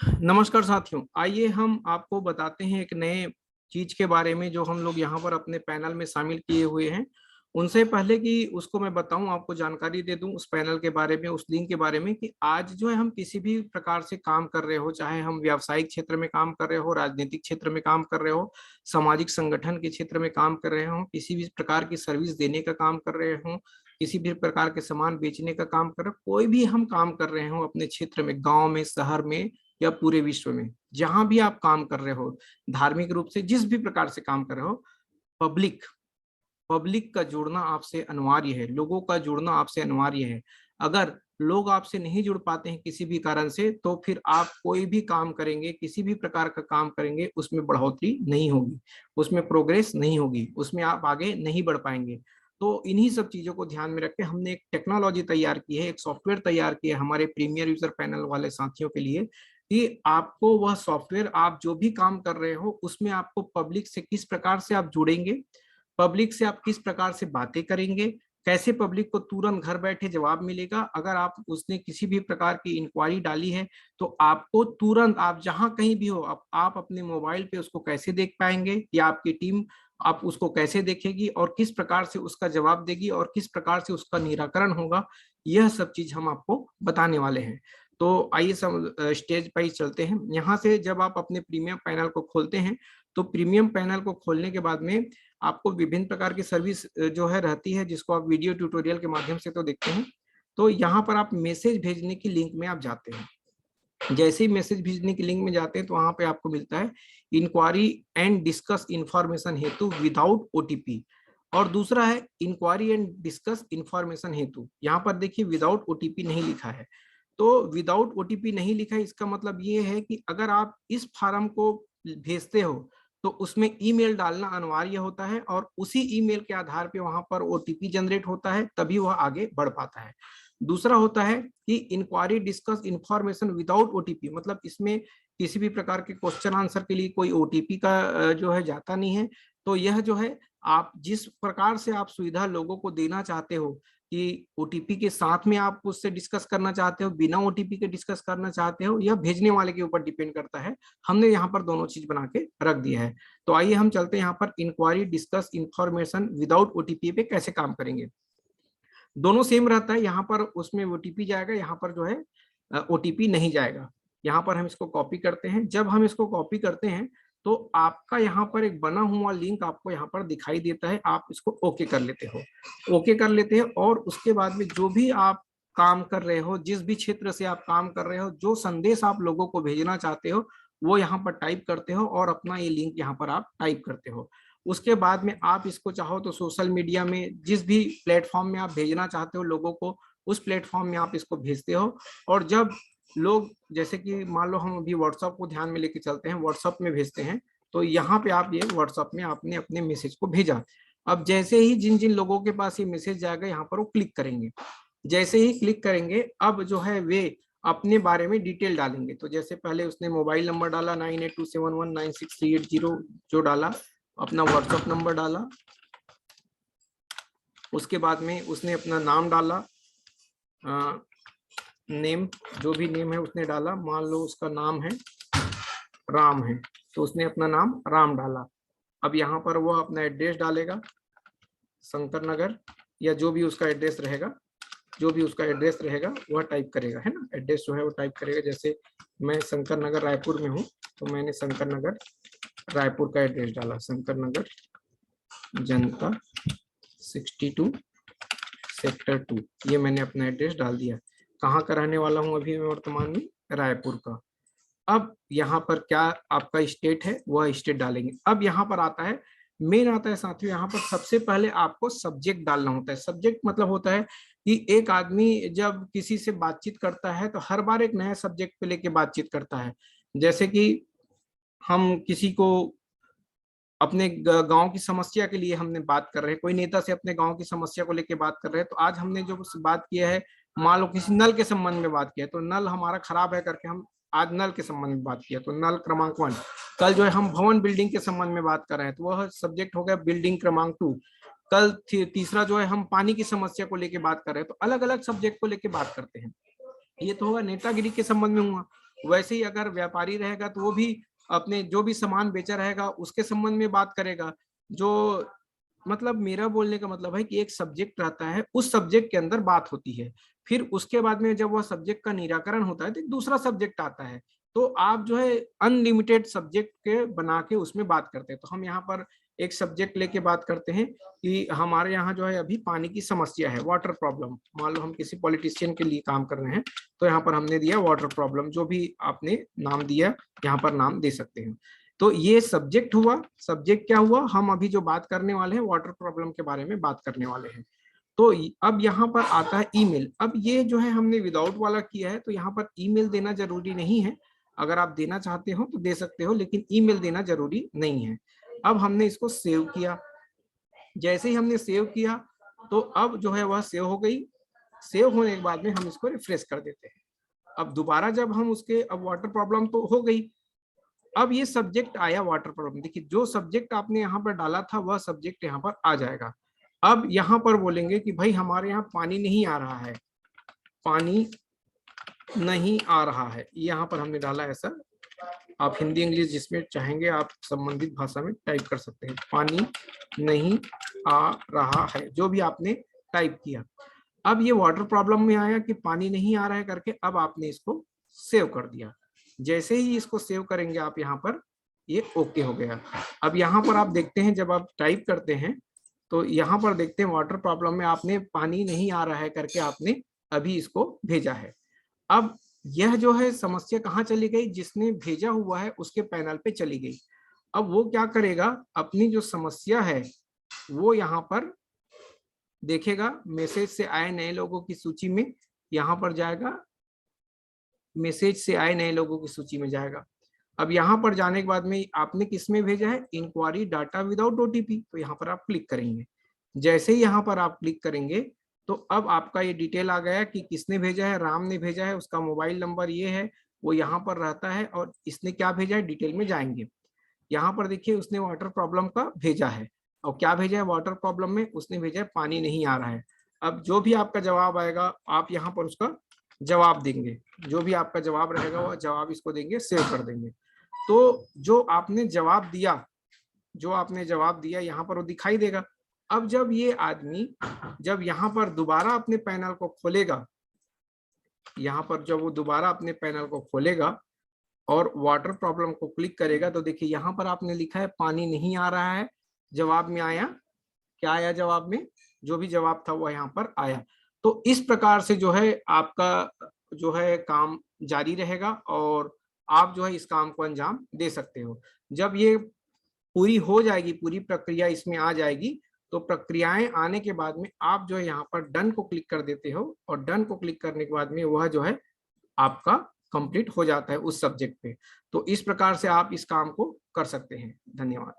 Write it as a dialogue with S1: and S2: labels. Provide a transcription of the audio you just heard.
S1: नमस्कार साथियों, आइए हम आपको बताते हैं एक नए चीज के बारे में जो हम लोग यहाँ पर अपने पैनल में शामिल किए हुए हैं। उनसे पहले कि उसको मैं बताऊं, आपको जानकारी दे दूं उस पैनल के बारे में, उस लिंक के बारे में कि आज जो है हम किसी भी प्रकार से काम कर रहे हो, चाहे हम व्यावसायिक क्षेत्र में काम कर रहे हो, राजनीतिक क्षेत्र में काम कर रहे हो, सामाजिक संगठन के क्षेत्र में काम कर रहे हो, किसी भी प्रकार की सर्विस देने का काम कर रहे हो, किसी भी प्रकार के सामान बेचने का काम कर रहे हो, कोई भी हम काम कर रहे हो अपने क्षेत्र में, गांव में, शहर में या पूरे विश्व में, जहां भी आप काम कर रहे हो, धार्मिक रूप से जिस भी प्रकार से काम कर रहे हो, पब्लिक पब्लिक का जुड़ना आपसे अनिवार्य है, लोगों का जुड़ना आपसे अनिवार्य है। अगर लोग आपसे नहीं जुड़ पाते हैं किसी भी कारण से, तो फिर आप कोई भी काम करेंगे, किसी भी प्रकार का काम करेंगे, उसमें बढ़ोतरी नहीं होगी, उसमें प्रोग्रेस नहीं होगी, उसमें आप आगे नहीं बढ़ पाएंगे। तो इन्हीं सब चीजों को ध्यान में रख के हमने एक टेक्नोलॉजी तैयार की है, एक सॉफ्टवेयर तैयार किया है हमारे प्रीमियर यूजर पैनल वाले साथियों के लिए, कि आपको वह सॉफ्टवेयर, आप जो भी काम कर रहे हो उसमें आपको पब्लिक से किस प्रकार से आप जुड़ेंगे, पब्लिक से आप किस प्रकार से बातें करेंगे, कैसे पब्लिक को तुरंत घर बैठे जवाब मिलेगा, अगर आप उसने किसी भी प्रकार की इंक्वायरी डाली है तो आपको तुरंत, आप जहां कहीं भी हो, आप अपने मोबाइल पे उसको कैसे देख पाएंगे, या आपकी टीम आप उसको कैसे देखेगी और किस प्रकार से उसका जवाब देगी और किस प्रकार से उसका निराकरण होगा, यह सब चीज हम आपको बताने वाले हैं। तो आइए सब स्टेज पर ही चलते हैं। यहाँ से जब आप अपने प्रीमियम पैनल को खोलते हैं, तो प्रीमियम पैनल को खोलने के बाद में आपको विभिन्न प्रकार की सर्विस जो है रहती है, जिसको आप वीडियो ट्यूटोरियल के माध्यम से तो देखते हैं। तो यहाँ पर आप मैसेज भेजने की लिंक में आप जाते हैं। जैसे ही मैसेज भेजने की लिंक में जाते हैं तो वहां पे आपको मिलता है इंक्वायरी एंड डिस्कस इंफॉर्मेशन हेतु विदाउट ओटीपी, और दूसरा है इंक्वायरी एंड डिस्कस इंफॉर्मेशन हेतु। यहाँ पर देखिए विदाउट ओटीपी नहीं लिखा है। तो विदाउट ओटीपी नहीं लिखा है, इसका मतलब ये है कि अगर आप इस फॉर्म को भेजते हो तो उसमें ईमेल डालना अनिवार्य होता है, और उसी ईमेल के आधार पे वहां पर ओटीपी जनरेट होता है, तभी वह आगे बढ़ पाता है। दूसरा होता है कि inquiry discuss information without OTP, मतलब इसमें किसी भी प्रकार के क्वेश्चन आंसर के लिए कोई ओटीपी का जो है जाता नहीं है। तो यह जो है, आप जिस प्रकार से आप सुविधा लोगों को देना चाहते हो कि ओटीपी के साथ में आप उससे डिस्कस करना चाहते हो, बिना ओटीपी के डिस्कस करना चाहते हो, यह भेजने वाले के ऊपर डिपेंड करता है। हमने यहाँ पर दोनों चीज बना के रख दिया है। तो आइए हम चलते हैं यहाँ पर inquiry discuss information without OTP पे कैसे काम करेंगे। दोनों सेम रहता है, यहाँ पर उसमें ओटीपी जाएगा, यहाँ पर जो है ओटीपी नहीं जाएगा। यहाँ पर हम इसको कॉपी करते हैं। जब हम इसको कॉपी करते हैं तो आपका यहाँ पर एक बना हुआ लिंक आपको यहाँ पर दिखाई देता है, आप इसको ओके कर लेते हो, ओके कर लेते हैं। और उसके बाद में जो भी आप काम कर रहे हो, जिस भी क्षेत्र से आप काम कर रहे हो, जो संदेश आप लोगों को भेजना चाहते हो, वो यहाँ पर टाइप करते हो और अपना ये लिंक यहाँ पर आप टाइप करते हो। उसके बाद में आप इसको चाहो तो सोशल मीडिया में, जिस भी प्लेटफॉर्म में आप भेजना चाहते हो लोगों को, उस प्लेटफॉर्म में आप इसको भेजते हो। और जब लोग, जैसे कि मान लो हम अभी व्हाट्सएप को ध्यान में लेके चलते हैं, व्हाट्सएप में भेजते हैं, तो यहाँ पे आप ये व्हाट्सएप में आपने अपने मैसेज को भेजा। अब जैसे ही जिन जिन लोगों के पास ये मैसेज जाएगा, यहाँ पर वो क्लिक करेंगे। जैसे ही क्लिक करेंगे, अब जो है वे अपने बारे में डिटेल डालेंगे। तो जैसे पहले उसने मोबाइल नंबर डाला 9827196380 जो डाला, अपना व्हाट्सएप नंबर डाला, उसके बाद में उसने अपना नाम डाला, नेम, जो भी नेम है उसने डाला, मान लो उसका नाम है राम है, तो उसने अपना नाम राम डाला। अब यहाँ पर वो अपना एड्रेस डालेगा, शंकर नगर, या जो भी उसका एड्रेस रहेगा, जो भी उसका एड्रेस रहेगा वह टाइप करेगा, है ना, एड्रेस जो है वो टाइप करेगा। जैसे मैं शंकर नगर रायपुर में हूँ, तो मैंने शंकर नगर रायपुर का एड्रेस डाला, शंकर नगर जनता 62 सेक्टर 2, ये मैंने अपना एड्रेस डाल दिया। कहाँ का रहने वाला हूँ अभी मैं वर्तमान में, रायपुर का। अब यहाँ पर क्या आपका स्टेट है, वह स्टेट डालेंगे। अब यहाँ पर आता है, मेन आता है साथियों, यहाँ पर सबसे पहले आपको सब्जेक्ट डालना होता है। सब्जेक्ट मतलब होता है कि एक आदमी जब किसी से बातचीत करता है तो हर बार एक नया सब्जेक्ट पे लेके बातचीत करता है। जैसे कि हम किसी को अपने गांव की समस्या के लिए हमने बात कर रहे हैं, कोई नेता से अपने गांव की समस्या को लेकर बात कर रहे हैं, तो आज हमने जो बात किया है, मान लो किसी नल के संबंध में बात किया, तो नल हमारा खराब है करके हम आज नल के संबंध में बात किया, तो नल क्रमांक 1। कल जो है हम भवन बिल्डिंग के संबंध में बात कर रहे हैं, तो वह सब्जेक्ट हो गया बिल्डिंग क्रमांक 2। कल तीसरा जो है हम पानी की समस्या को लेकर बात कर रहे हैं, तो अलग अलग सब्जेक्ट को लेकर बात करते हैं। ये तो होगा नेतागिरी के संबंध में हुआ। वैसे ही अगर व्यापारी रहेगा तो वो भी अपने जो भी सामान बेचा रहेगा उसके संबंध में बात करेगा। जो मतलब मेरा बोलने का मतलब है कि एक सब्जेक्ट रहता है, उस सब्जेक्ट के अंदर बात होती है, फिर उसके बाद में जब वह सब्जेक्ट का निराकरण होता है तो एक दूसरा सब्जेक्ट आता है। तो आप जो है अनलिमिटेड सब्जेक्ट के बना के उसमें बात करते हैं। तो हम यहाँ पर एक सब्जेक्ट लेके बात करते हैं कि हमारे यहाँ जो है अभी पानी की समस्या है, वाटर प्रॉब्लम। मान लो हम किसी पॉलिटिशियन के लिए काम कर रहे हैं, तो यहाँ पर हमने दिया वाटर प्रॉब्लम, जो भी आपने नाम दिया यहाँ पर नाम दे सकते हैं। तो ये सब्जेक्ट हुआ। सब्जेक्ट क्या हुआ, हम अभी जो बात करने वाले हैं वाटर प्रॉब्लम के बारे में बात करने वाले हैं। तो अब यहाँ पर आता है ईमेल। अब ये जो है हमने विदाउट वाला किया है, तो यहाँ पर ईमेल देना जरूरी नहीं है। अगर आप देना चाहते हो तो दे सकते हो, लेकिन ईमेल देना जरूरी नहीं है। अब हमने इसको सेव किया। जैसे ही हमने सेव किया तो अब जो है वह सेव हो गई। सेव होने के बाद में हम इसको रिफ्रेश कर देते हैं। अब दोबारा जब हम उसके, अब वाटर प्रॉब्लम तो हो गई, अब ये सब्जेक्ट आया वाटर प्रॉब्लम। देखिए जो सब्जेक्ट आपने यहाँ पर डाला था वह सब्जेक्ट यहाँ पर आ जाएगा। अब यहाँ पर बोलेंगे कि भाई हमारे यहाँ पानी नहीं आ रहा है, पानी नहीं आ रहा है, यहाँ पर हमने डाला ऐसा। आप हिंदी इंग्लिश जिसमें चाहेंगे आप संबंधित भाषा में टाइप कर सकते हैं, पानी नहीं आ रहा है, जो भी आपने टाइप किया। अब ये वाटर प्रॉब्लम में आया कि पानी नहीं आ रहा है करके, अब आपने इसको सेव कर दिया। जैसे ही इसको सेव करेंगे आप यहाँ पर, ये ओके हो गया। अब यहाँ पर आप देखते हैं जब आप टाइप करते हैं तो यहाँ पर देखते हैं वाटर प्रॉब्लम में आपने पानी नहीं आ रहा है करके आपने अभी इसको भेजा है। अब यह जो है समस्या कहाँ चली गई, जिसने भेजा हुआ है उसके पैनल पे चली गई। अब वो क्या करेगा, अपनी जो समस्या है वो यहाँ पर देखेगा, मैसेज से आए नए लोगों की सूची में यहाँ पर जाएगा, मैसेज से आए नए लोगों की सूची में जाएगा। अब यहाँ पर जाने के बाद में आपने किस में भेजा है, इंक्वायरी डाटा विदाउट ओटीपी, तो यहाँ पर आप क्लिक करेंगे। जैसे ही यहाँ पर आप क्लिक करेंगे तो अब आपका ये डिटेल आ गया कि किसने भेजा है, राम ने भेजा है, उसका मोबाइल नंबर ये है, वो यहाँ पर रहता है, और इसने क्या भेजा है डिटेल में जाएंगे। यहाँ पर देखिए उसने वाटर प्रॉब्लम का भेजा है, और क्या भेजा है वाटर प्रॉब्लम में, उसने भेजा है पानी नहीं आ रहा है। अब जो भी आपका जवाब आएगा आप यहाँ पर उसका जवाब देंगे, जो भी आपका जवाब रहेगा वो जवाब इसको देंगे, सेव कर देंगे। तो जो आपने जवाब दिया, जो आपने जवाब दिया यहाँ पर वो दिखाई देगा। अब जब ये आदमी जब यहाँ पर दोबारा अपने पैनल को खोलेगा, यहाँ पर जब वो दोबारा अपने पैनल को खोलेगा और वाटर प्रॉब्लम को क्लिक करेगा, तो देखिए यहाँ पर आपने लिखा है पानी नहीं आ रहा है। जवाब में आया, क्या आया जवाब में, जो भी जवाब था वो यहाँ पर आया। तो इस प्रकार से जो है आपका जो है काम जारी रहेगा, और आप जो है इस काम को अंजाम दे सकते हो। जब ये पूरी हो जाएगी, पूरी प्रक्रिया इसमें आ जाएगी, तो प्रक्रियाएं आने के बाद में आप जो है यहाँ पर डन को क्लिक कर देते हो, और डन को क्लिक करने के बाद में वह जो है आपका कंप्लीट हो जाता है उस सब्जेक्ट पे। तो इस प्रकार से आप इस काम को कर सकते हैं। धन्यवाद।